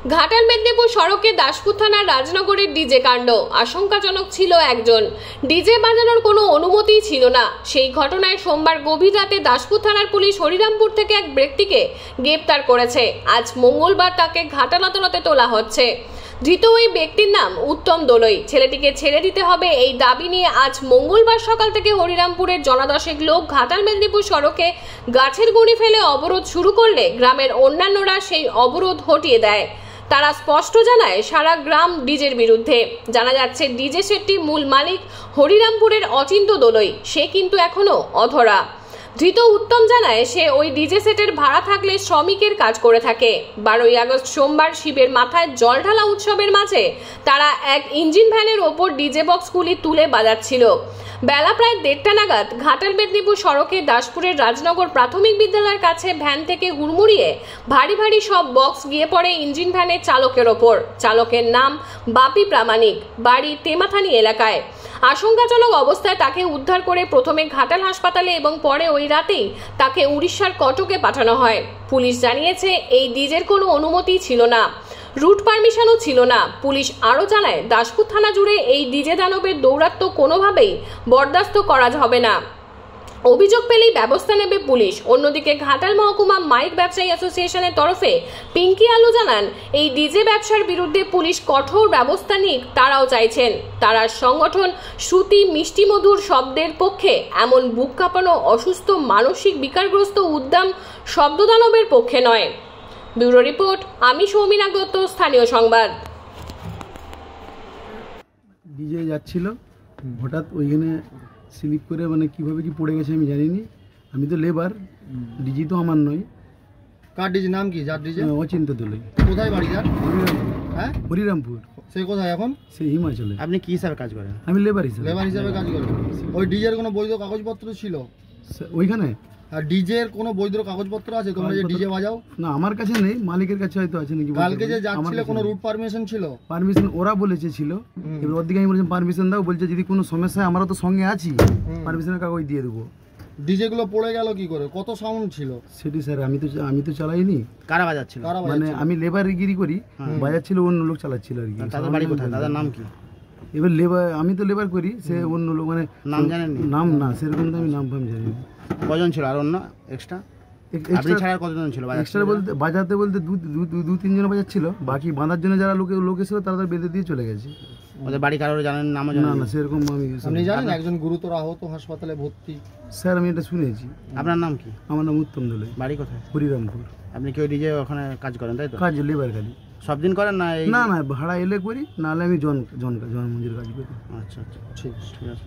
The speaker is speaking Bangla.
ঘাটাল মেদিনীপুর সড়কে দাসপুর থানার রাজনগরের ডিজে কাণ্ড। আশঙ্কাজনক ছিল একজন, ডিজে বাজানোর কোনো অনুমতি ছিল না। সেই ঘটনায় সোমবার গভীর রাতে দাসপুর থানার পুলিশ হরিরামপুর থেকে এক ব্যক্তিকে গ্রেপ্তার করেছে। আজ মঙ্গলবার তাকে ঘাটাল আদালতে তোলা হচ্ছে। ধৃত ওই ব্যক্তির নাম উত্তম দোলই। ছেলেটিকে ছেড়ে দিতে হবে এই দাবি নিয়ে আজ মঙ্গলবার সকাল থেকে হরিরামপুরের জনাদশেক লোক ঘাটাল মেদিনীপুর সড়কে গাছের গুঁড়ি ফেলে অবরোধ শুরু করলে গ্রামের অন্যান্যরা সেই অবরোধ হটিয়ে দেয়। তারা স্পষ্ট জানায় সারা গ্রাম ডিজের বিরুদ্ধে। জানা যাচ্ছে ডিজে সেটটির মূল মালিক হরিরামপুরের অচিন্ত দোলই, সে কিন্তু এখনো অধরা। ধৃত উত্তম জানায় সে ওই ডিজে সেটের ভাড়া থাকলে শ্রমিকের কাজ করে থাকে। 12ই আগস্ট সোমবার শিবের মাথায় জল ঢালা উৎসবের মাঝে তারা এক ইঞ্জিন ভ্যানের ওপর ডিজে বক্সগুলি তুলে বাজাচ্ছিল। বেলা প্রায় 1:30 নাগাদ ঘাটাল মেদিনীপুর সড়কে দাসপুরের রাজনগর প্রাথমিক বিদ্যালয়ের কাছে ভ্যান থেকে হুড়মুড়িয়ে ভারী ভারী সব বক্স গিয়ে পড়ে ইঞ্জিন ভ্যানের চালকের ওপর। চালকের নাম বাপি প্রামাণিক, বাড়ি তেমাথানি এলাকায়। আশঙ্কাজনক অবস্থায় তাকে উদ্ধার করে প্রথমে ঘাটাল হাসপাতালে এবং পরে ওই রাতেই তাকে উড়িষ্যার কটকে পাঠানো হয়। পুলিশ জানিয়েছে এই ডিজের কোনো অনুমতি ছিল না, রুট পারমিশনও ছিল না। পুলিশ আরও জানায় দাসপুর থানা জুড়ে এই ডিজে দানবের দৌরাত্ম্য কোনোভাবেই বরদাস্ত করা হবে না। অভিযোগ পেলেই ব্যবস্থা নেবে পুলিশ। অন্যদিকে ঘাটাল মহকুমা মাইক ব্যবসায়ী অ্যাসোসিয়েশনের তরফে পিঙ্কি আলু জানান এই ডিজে ব্যবসার বিরুদ্ধে পুলিশ কঠোর ব্যবস্থা নিক তারাও চাইছেন। তারা সংগঠন শ্রুতি মিষ্টিমধুর শব্দের পক্ষে, এমন বুক কাঁপানো অসুস্থ মানসিক বিকারগ্রস্ত উদ্দাম শব্দদানবের পক্ষে নয়। ব্যুরো রিপোর্ট, আমি সৌমিনা দত্ত, স্থানীয় সংবাদ। ডিজে যাচ্ছিল, হঠাৎ ওইখানে স্লিপ করে মানে কীভাবে কি পড়ে গেছে আমি জানিনি। আমি তো লেবার, ডিজি তো আমার নয়। কার ডিজি, নাম কি যার ডিজি? অচিন্ত দোলই। কোথায় বাড়ি যার? হ্যাঁ, হরিরামপুর। সে কোথায় এখন? সে হিমাচলে। আপনি কি হিসাবে কাজ করেন? আমি লেবার হিসাবে। লেবার হিসাবে কাজ করেন। ওই ডিজের কোনো বৈধ কাগজপত্র ছিল ওইখানে? আর ডিজের কোনো বৈধ কাগজপত্র আছে? তোমরা যে ডিজে বাজাও? না, আমার কাছে নেই, মালিকের কাছে হয়তো আছে নাকি। কালকে যে যাচ্ছিল কোনো রুট পারমিশন ছিল? পারমিশন ওরা বলেছে ছিল। এবার ওর দিকে আমি বলছি পারমিশন দাও, বলছে যদি কোনো সমস্যা হয় আমরা তো সঙ্গে আছি, পারমিশনের কাগজ দিয়ে দেবো। ডিজে গুলো পড়ে গেল কি করে? কত সাউন্ড ছিল সেটি স্যার আমি তো চালাইনি। কারা বাজাচ্ছিল? মানে আমি লেবারগিরি করি, বাজাচ্ছিল অন্য লোক চালাচ্ছিল আর কি। তাদের বাড়ি কোথায়? তাদের নাম কি? এবার লেবার, আমি তো লেবার করি, সে অন্য লোক মানে নাম জানেন? নাম না, সেরকম তো আমি নাম ফাম জানি। কজন ছিল আর অন্য এক্সট্রা? আপনি ছাড়া কতজন ছিল? এক্সট্রা বলতে বাজাতে বলতে দু তিনজন বাজাচ্ছিল, বাকি বাঁধার জন্য যারা লোক এসেছিল তারা বেঁধে দিয়ে চলে গেছে। ওদের বাড়ি কারোর জানেন? নাম না না, সেরকম আপনি জানেন? একজন গুরুতর আহত, হাসপাতালে ভর্তি। স্যার আমি এটা শুনেছি। আপনার নাম কি? আমার নাম উত্তম দোলই। বাড়ি কোথায়? হরিরামপুর। আপনি কি ওই ডিজে ওখানে কাজ করেন তাই তো? কাজ লেবার খালি। সব দিন করেন না? না না, ভাড়া এলে করি, নাহলে আমি জন মঞ্জুর কাজ করি। আচ্ছা আচ্ছা, ঠিক আছে।